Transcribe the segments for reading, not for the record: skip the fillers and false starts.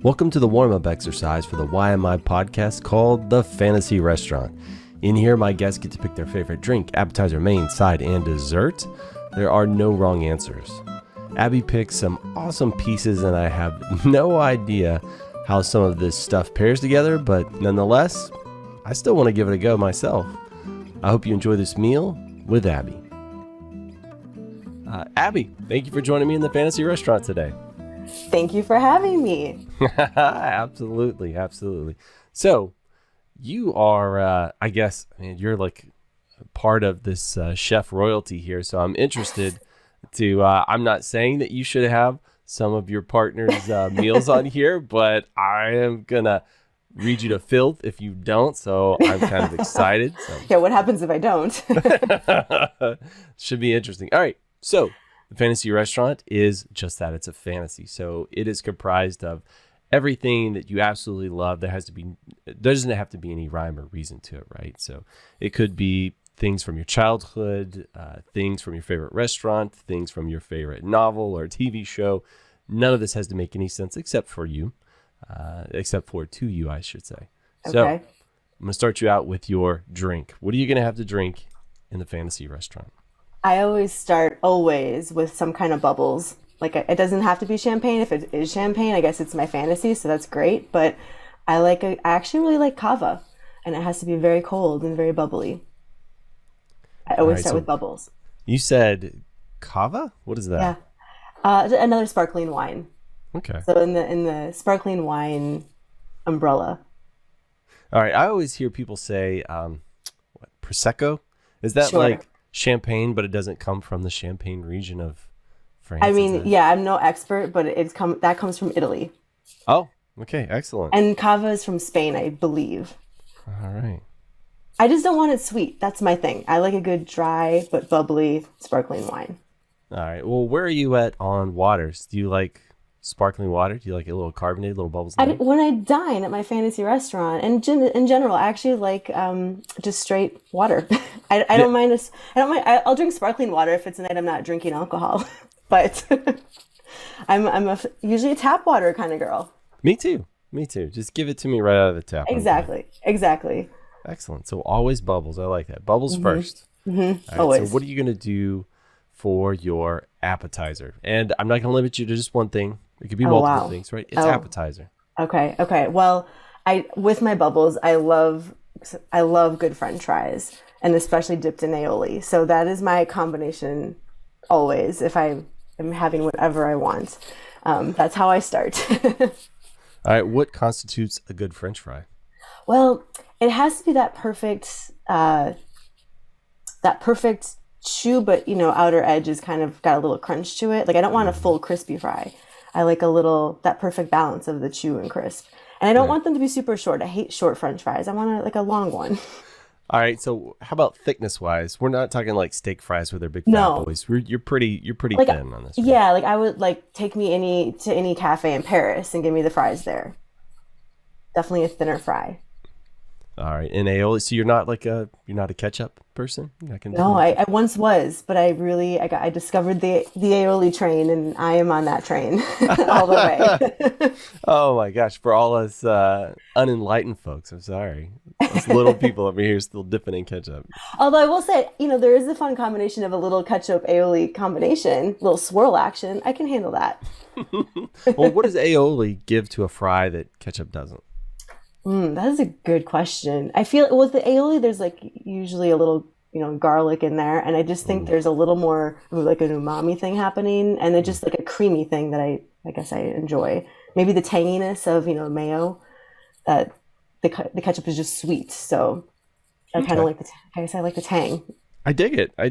Welcome to the warm-up exercise for the Why Am I podcast called The Fantasy Restaurant. In here, my guests get to pick their favorite drink, appetizer, main, side, and dessert. There are no wrong answers. Abbey picked some awesome pieces, and I have no idea how some of this stuff pairs together, but nonetheless, I still want to give it a go myself. I hope you enjoy this meal with Abbey. Abbey, thank you for joining me in the Fantasy Restaurant today. Thank you for having me. Absolutely. So you are, I guess, you're like part of this chef royalty here. So I'm interested to, I'm not saying that you should have some of your partner's meals on here, but I am going to read you to filth if you don't. So I'm kind of excited. So. Yeah, what happens if I don't? Should be interesting. All right. So the Fantasy Restaurant is just that. It's a fantasy. So it is comprised of everything that you absolutely love. There doesn't have to be any rhyme or reason to it, right? So it could be things from your childhood, things from your favorite restaurant, things from your favorite novel or TV show. None of this has to make any sense except for you, to you, I should say. Okay. So I'm going to start you out with your drink. What are you going to have to drink in the Fantasy Restaurant? I always start with some kind of bubbles. Like it doesn't have to be champagne. If it is champagne, I guess it's my fantasy, so that's great. But I actually really like cava, and it has to be very cold and very bubbly. I always start with bubbles. You said cava? What is that? Yeah, another sparkling wine. Okay. So in the sparkling wine umbrella. All right. I always hear people say, Prosecco? Is that like champagne, but it doesn't come from the Champagne region of France? I mean, yeah, I'm no expert, but that comes from Italy. Oh, okay. Excellent. And cava is from Spain, I believe. All right. I just don't want it sweet. That's my thing. I like a good dry but bubbly sparkling wine. All right. Well, where are you at on waters? Do you like sparkling water? Do you like a little carbonated, little bubbles? When I dine at my fantasy restaurant, and in general, I actually like just straight water. I don't mind. I'll drink sparkling water if it's a night I'm not drinking alcohol. But I'm usually a tap water kind of girl. Me too. Just give it to me right out of the tap. Exactly. Excellent. So always bubbles. I like that. Bubbles first. Mm-hmm. All right, always. So what are you going to do for your appetizer? And I'm not going to limit you to just one thing. It could be multiple things, right? It's appetizer. Okay. Well, with my bubbles, I love good French fries, and especially dipped in aioli. So that is my combination always. If I am having whatever I want, that's how I start. All right. What constitutes a good French fry? Well, it has to be that perfect chew, but outer edge is kind of got a little crunch to it. Like I don't want a full crispy fry. I like that perfect balance of the chew and crisp. And I don't want them to be super short. I hate short French fries. I want a long one. All right. So how about thickness wise? We're not talking like steak fries with their big fat boys. You're pretty thin on this. Right? Yeah. Like I would take me to any cafe in Paris and give me the fries there. Definitely a thinner fry. All right. And aioli. So you're not a ketchup person? No, I once was, but I discovered the aioli train, and I am on that train all the way. Oh my gosh. For all us unenlightened folks, I'm sorry. Us little people over here still dipping in ketchup. Although I will say, there is a fun combination of a little ketchup aioli combination, little swirl action. I can handle that. Well, what does aioli give to a fry that ketchup doesn't? That is a good question. I feel with the aioli, there's usually a little, garlic in there. And I just think there's a little more like an umami thing happening. And then just like a creamy thing that I guess I enjoy. Maybe the tanginess of, mayo, that the ketchup is just sweet. So I kind of like I like the tang. I dig it. I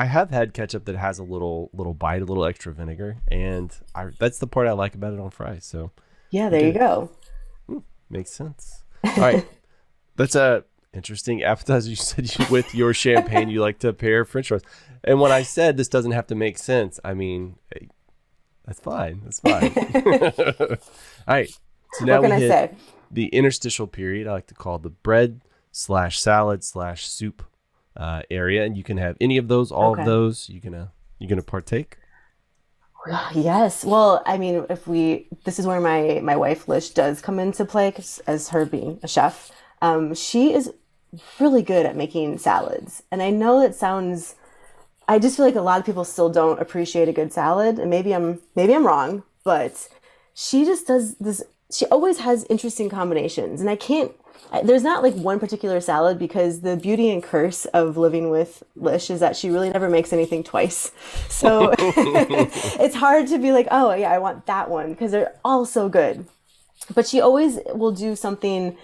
have had ketchup that has a little bite, a little extra vinegar. And that's the part I like about it on fries. So yeah, there you go. Makes sense. All right. That's a interesting appetizer. You said with your champagne, you like to pair French fries. And when I said this doesn't have to make sense, I mean, hey, that's fine. All right. So now what can I say? The interstitial period, I like to call the bread/salad/soup area. And you can have any of those, all of those. You gonna partake? Yes. Well, I mean, this is where my wife Lish does come into play 'cause as her being a chef. She is really good at making salads. And I know it sounds, I just feel like a lot of people still don't appreciate a good salad, and maybe I'm wrong, but she just does this. She always has interesting combinations, and I can't. There's not like one particular salad because the beauty and curse of living with Lish is that she really never makes anything twice. So it's hard to be like, oh yeah, I want that one because they're all so good. But she always will do something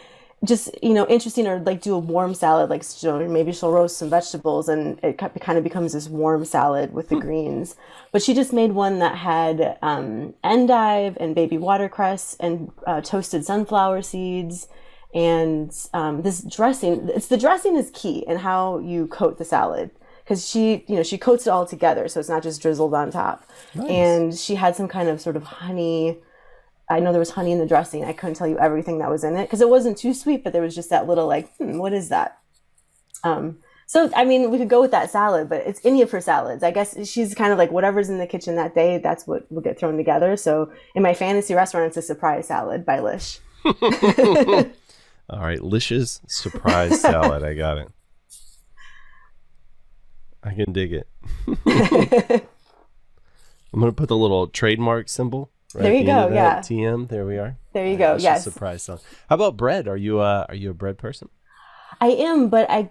just interesting, or like do a warm salad, like maybe she'll roast some vegetables and it kind of becomes this warm salad with the greens. But she just made one that had endive and baby watercress and toasted sunflower seeds and this dressing. It's the dressing is key in how you coat the salad, because she coats it all together so it's not just drizzled on top. Nice. And she had some kind of sort of honey. I know there was honey in the dressing. I couldn't tell you everything that was in it because it wasn't too sweet, but there was just that little like, what is that? So, I mean, we could go with that salad, but it's any of her salads. I guess she's kind of like whatever's in the kitchen that day, that's what will get thrown together. So in my fantasy restaurant, it's a surprise salad by Lish. All right, Lish's surprise salad. I got it. I can dig it. I'm going to put the little trademark symbol. Right there you go. Yeah. TM. There we are. There you go. Yes. Surprise salad. How about bread? Are you a bread person? I am, but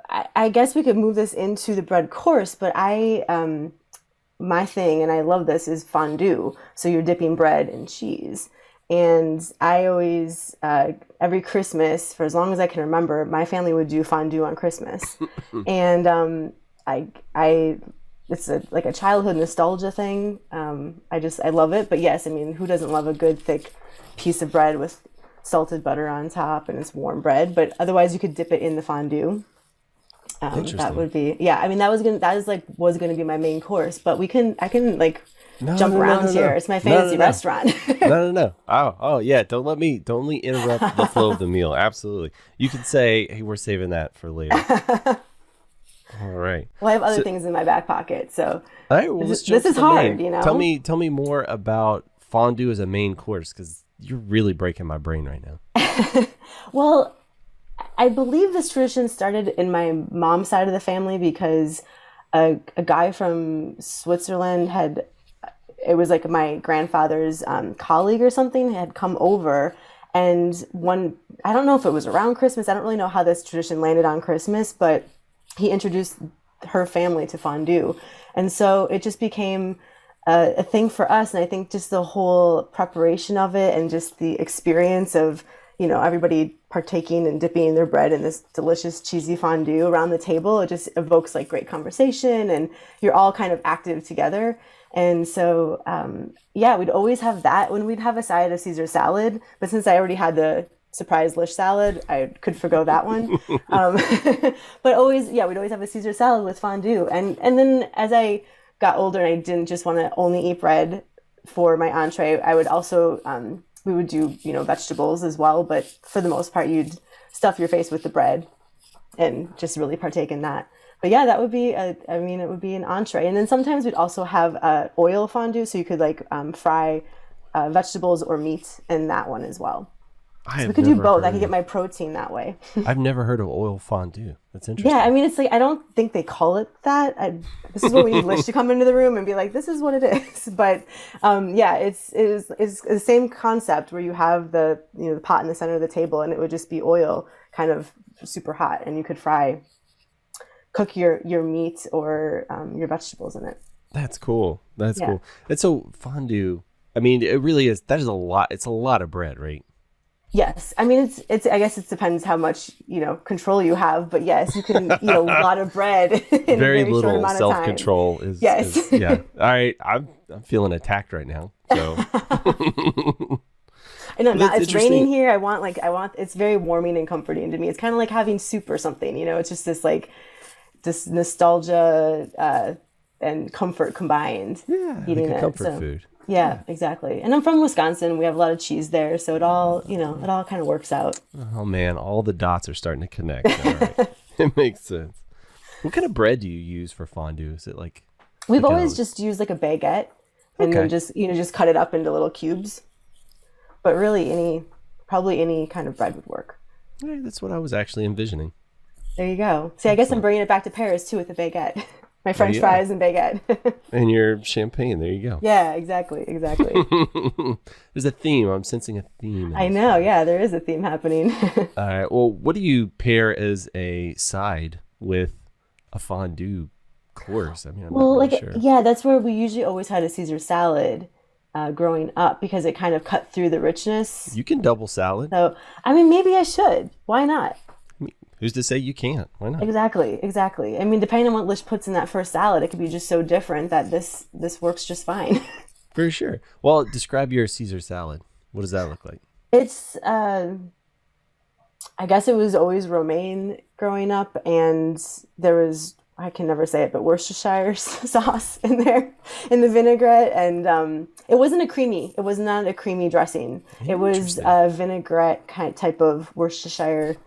I guess we could move this into the bread course. But my thing, and I love this, is fondue. So you're dipping bread in cheese. And I always, every Christmas, for as long as I can remember, my family would do fondue on Christmas. And it's like a childhood nostalgia thing. I love it. But yes, I mean, who doesn't love a good thick piece of bread with salted butter on top and it's warm bread? But otherwise, you could dip it in the fondue. That would be, yeah. I mean, was gonna be my main course. But I can jump around here. It's my fantasy restaurant. No. Oh yeah. Don't let me interrupt the flow of the meal. Absolutely. You can say, hey, we're saving that for later. All right. Well, I have other things in my back pocket, so all right, well, this is hard, Tell me more about fondue as a main course, because you're really breaking my brain right now. Well, I believe this tradition started in my mom's side of the family because a guy from Switzerland it was like my grandfather's colleague or something, had come over. And I don't know if it was around Christmas. I don't really know how this tradition landed on Christmas, but he introduced her family to fondue. And so it just became a thing for us. And I think just the whole preparation of it and just the experience of, everybody partaking and dipping their bread in this delicious cheesy fondue around the table, it just evokes like great conversation and you're all kind of active together. And so, we'd always have that when we'd have a side of Caesar salad. But since I already had the surprise Lish salad, I could forgo that one. But we'd always have a Caesar salad with fondue. And then as I got older and I didn't just want to only eat bread for my entree, I would also, we would do, vegetables as well. But for the most part, you'd stuff your face with the bread and just really partake in that. But yeah, that would be, it would be an entree. And then sometimes we'd also have oil fondue. So you could fry vegetables or meat in that one as well. So we could do both. I could get my protein that way. I've never heard of oil fondue. That's interesting. Yeah, I mean, it's like, I don't think they call it that. This is where we need Lish to come into the room and be like, this is what it is. But it's the same concept where you have the pot in the center of the table and it would just be oil kind of super hot and you could cook your meat or your vegetables in it. That's cool. That's cool. And so fondue, I mean, it really is, that is a lot. It's a lot of bread, right? Yes. I mean, it's, I guess it depends how much, control you have, but yes, you can eat a lot of bread in very a very little short amount of self-control time. is, yeah. All right. I'm feeling attacked right now. So I know it's raining here. I want, it's very warming and comforting to me. It's kind of like having soup or something, it's just this nostalgia, and comfort combined. Yeah. Eating like a comfort food. Yeah, exactly. And I'm from Wisconsin. We have a lot of cheese there, so it all kind of works out. Oh man, all the dots are starting to connect. All right. It makes sense. What kind of bread do you use for fondue? Is it we've always just used like a baguette. and then Okay. just just cut it up into little cubes. But really, probably any kind of bread would work. Hey, that's what I was actually envisioning. There you go. See, I guess I'm Excellent. bringing it back to Paris too with the baguette, my There French you are. fries and baguette. And your champagne. There you Yeah, exactly, exactly. go. There's a theme. I'm sensing a theme in I this know. one. Yeah, there is a theme happening. All right. Well, what do you pair as a side with a fondue course? I mean, I'm not Well, really like, sure. yeah, that's where we usually always had a Caesar salad growing up because it kind of cut through the richness. You can double salad. So, I mean, maybe I should. Why not? I mean, who's to say you can't? Why not? Exactly, exactly. I mean, depending on what Lish puts in that first salad, it could be just so different that this works just fine. For sure. Well, describe your Caesar salad. What does that look like? It's, I guess it was always romaine growing up, and there was, I can never say it, but Worcestershire sauce in there in the vinaigrette, and it wasn't it was not a creamy dressing. It was Interesting. a vinaigrette kind type of Worcestershire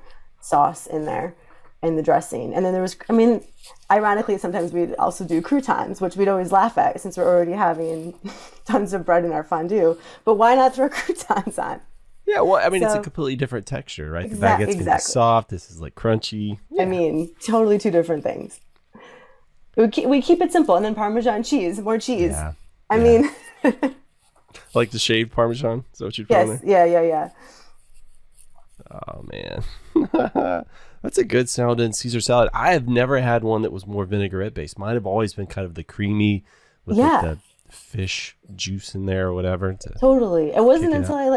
sauce in there in the dressing. And then there was, I mean, ironically, sometimes we'd also do croutons, which we'd always laugh at since we're already having tons of bread in our fondue. But why not throw croutons on? Yeah, well, I mean, it's a So, completely different texture, right? The baguette's going to be exactly. soft. This is like crunchy. I Yeah. mean, totally two different things. We keep it simple, and then Parmesan cheese, more cheese. Yeah. I Yeah. mean, Like the shaved Parmesan? Is that what you're putting yes, there? yeah. Oh, man. That's a good sounding Caesar salad. I have never had one that was more vinaigrette based. Mine have always been kind of the creamy with like Yeah, the fish juice in there or whatever to totally. It kick wasn't it until up. I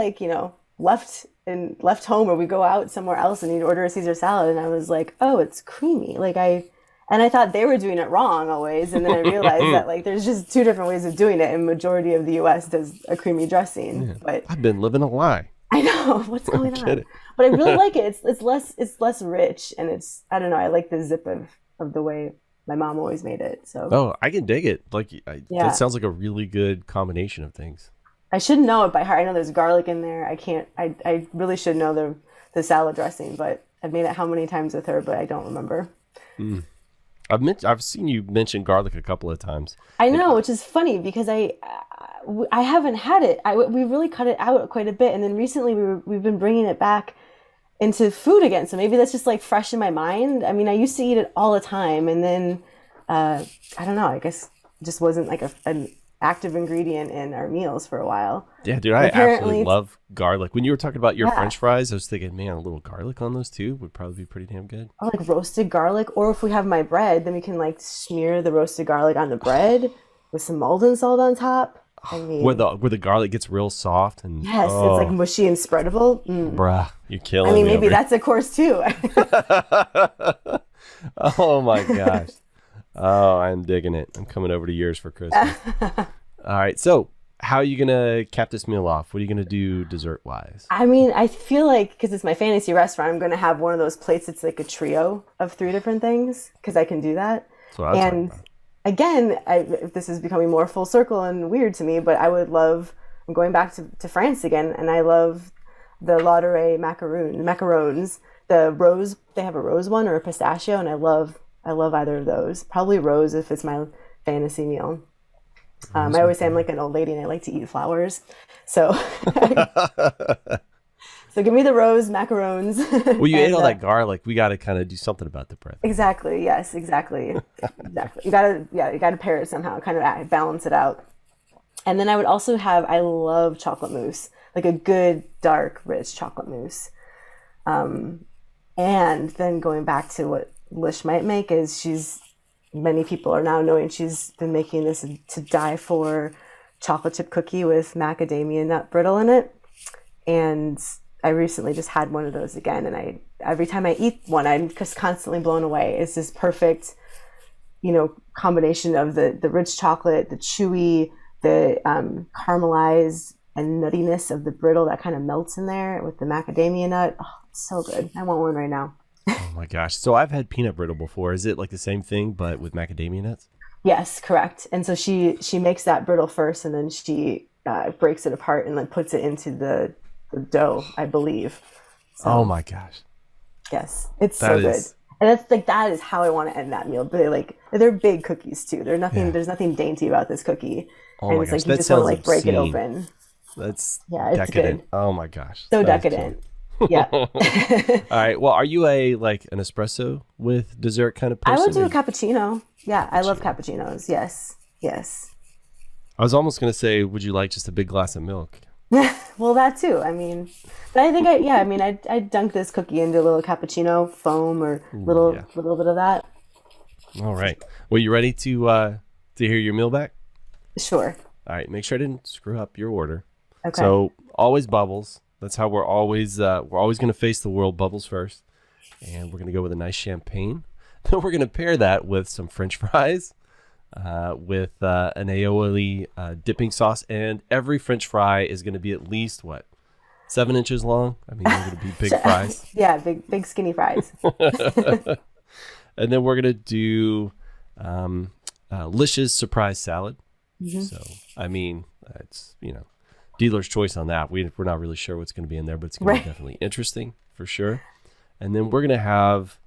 left home or we go out somewhere else and you'd order a Caesar salad and I was like, oh, it's creamy. And I thought they were doing it wrong always, and then I realized that like there's just two different ways of doing it, and majority of the U.S. does a creamy dressing. But I've been living a lie. I know what's I going get on. it. But I really like it. It's less rich, and I don't know. I like the zip of the way my mom always made it. So Oh, I can dig it. That yeah, sounds like a really good combination of things. I should know it by heart. I know there's garlic in there. I can't. I really should know the salad dressing, but I've made it how many times with her, but I don't remember. I've seen you mention garlic a couple of times. I And know, which is funny because I haven't had it. We really cut it out quite a bit, and then recently we've been bringing it back into food again. So maybe that's just like fresh in my mind. I mean, I used to eat it all the time, and then I don't know. I guess it just wasn't like an active ingredient in our meals for a while. yeah, dude, And I apparently, absolutely love garlic. When you were talking about your yeah, French fries, I was thinking, man, a little garlic on those too would probably be pretty damn good. or like roasted garlic. Or if we have my bread, then we can like smear the roasted garlic on the bread with some Maldon salt on top. I Where mean, the garlic gets real soft and yes, it's like mushy and spreadable. bruh, you're I killing mean, me maybe over that's a course too. here. Oh my gosh. Oh, I'm digging it. I'm coming over to yours for Christmas. All right. So, how are you going to cap this meal off? What are you going to do dessert wise? I mean, I feel like because it's my fantasy restaurant, I'm going to have one of those plates. It's like a trio of three different things because I can do that. That's what I was talking And about. again, this is becoming more full circle and weird to me, but I would love. I'm going back to France again, and I love the Lauderay macarons. The rose, they have a rose one or a pistachio, and I love either of those. Probably rose if it's my fantasy meal. I always say I'm like an old lady and I like to eat flowers. So so give me the rose macarons. Well, you ate and all that garlic. We got to kind of do something about the bread. exactly, yes, exactly. Exactly. You gotta pair it somehow, kind of balance it out. And then I would also I love chocolate mousse, like a good dark rich chocolate mousse. And then going back to what Lish might make is many people are now knowing she's been making this to die for chocolate chip cookie with macadamia nut brittle in it. And I recently just had one of those again. And every time I eat one, I'm just constantly blown away. It's this perfect, combination of the rich chocolate, the chewy, the caramelized and nuttiness of the brittle that kind of melts in there with the macadamia nut. Oh, it's so good. I want one right now. Oh my gosh. So I've had peanut brittle before. Is it like the same thing but with macadamia nuts? Yes, correct. And so she makes that brittle first, and then she breaks it apart and then puts it into the dough, I believe. Oh So my gosh. yes, it's That so good. is And that's like that is how I want to end that meal. But they're big cookies too. yeah. There's nothing dainty about this cookie. Oh And my it's gosh, like you that just want to sounds like break it obscene. open. That's Yeah, it's decadent. good. Oh my gosh. So That is decadent. killer. Yeah. All right. Well, are you a like an espresso with dessert kind of I would person? do Or a cappuccino. Yeah, I love cappuccino? cappuccinos. Yes. Yes. I was almost gonna say, would you like just a big glass of milk? Well, that too. I mean, but I think yeah, I mean, I dunk this cookie into a little cappuccino foam or Ooh, little yeah. little bit of that. All right. Well, you ready to hear your meal back? Sure. All right. Make sure I didn't screw up your order. Okay. So always bubbles. That's how we're always gonna face the world. Bubbles first, and we're gonna go with a nice champagne. Then we're gonna pair that with some French fries, with an aioli dipping sauce, and every French fry is gonna be at least what 7 inches long. I mean, they're gonna be big fries. Yeah, big skinny fries. And then we're gonna do Lish's surprise salad. So I mean, it's dealer's choice on that. We're not really sure what's going to be in there, but it's going to Right. be definitely interesting for sure. And then we're going to have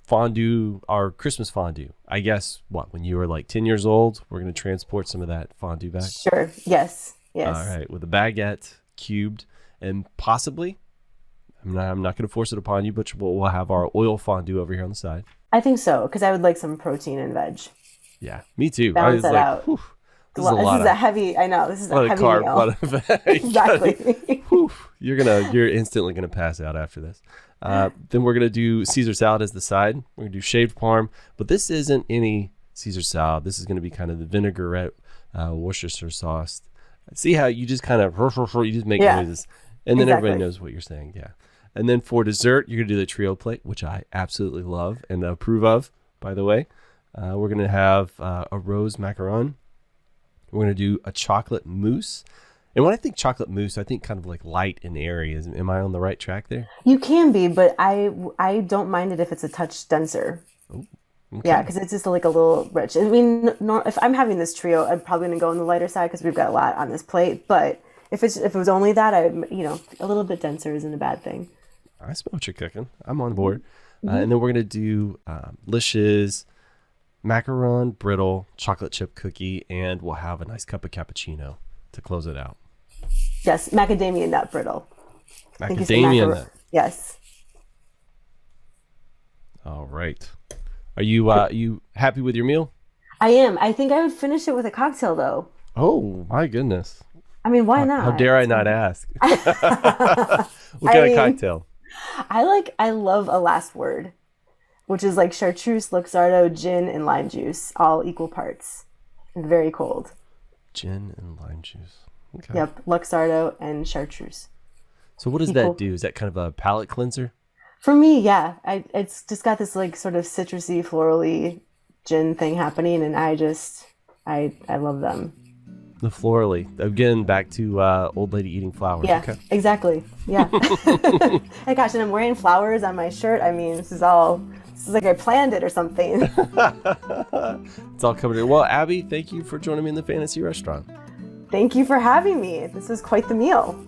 fondue, our Christmas fondue. I guess when you were like 10 years old, we're going to transport some of that fondue back. Sure. Yes. Yes. All right, with a baguette cubed, and possibly, I'm not going to force it upon you, but we'll have our oil fondue over here on the side. I think so because I would like some protein and veg. Yeah, me too. I Balance was that like, out. whew, this is Well, a lot this is a heavy. I know this is a of heavy carb. meal. Lot of Exactly. Whew, you're instantly gonna pass out after this. Then we're gonna do Caesar salad as the side. We're gonna do shaved parm, but this isn't any Caesar salad. This is gonna be kind of the vinaigrette Worcestershire sauce. See how you just kind of you just make Yeah, noises, and then everybody exactly. knows what you're saying. Yeah. And then for dessert, you're gonna do the trio plate, which I absolutely love and approve of. By the way, we're gonna have a rose macaron. We're going to do a chocolate mousse. And when I think chocolate mousse, I think kind of like light and airy. Am I on the right track there? You can be, but I don't mind it if it's a touch denser. Okay. Yeah, because it's just like a little rich. I mean, if I'm having this trio, I'm probably gonna go on the lighter side because we've got a lot on this plate. But if it was only that, a little bit denser isn't a bad thing. I smell what you're cooking. I'm on board. And then we're going to do Lish's macaron brittle chocolate chip cookie, and we'll have a nice cup of cappuccino to close it out. Yes, macadamia nut brittle. I think you said Macadamia nut. Yes. All right. Are you happy with your meal? I am. I think I would finish it with a cocktail though. Oh my goodness! I mean, why not? How dare I not ask? What I kind of mean, cocktail? I love a last word, which is like chartreuse, Luxardo, gin, and lime juice, all equal parts. And very cold. Gin and lime juice. Okay. Yep, Luxardo and chartreuse. So what does Equal. that do? Is that kind of a palate cleanser? For me, yeah, it's just got this like sort of citrusy, florally gin thing happening, and I love them. The florally. Again, back to old lady eating flowers. Yeah, Okay. exactly. Yeah. Hey, gosh, and I'm wearing flowers on my shirt. I mean, this is like I planned it or something. It's all coming in. Well, Abby, thank you for joining me in the fantasy restaurant. Thank you for having me. This was quite the meal.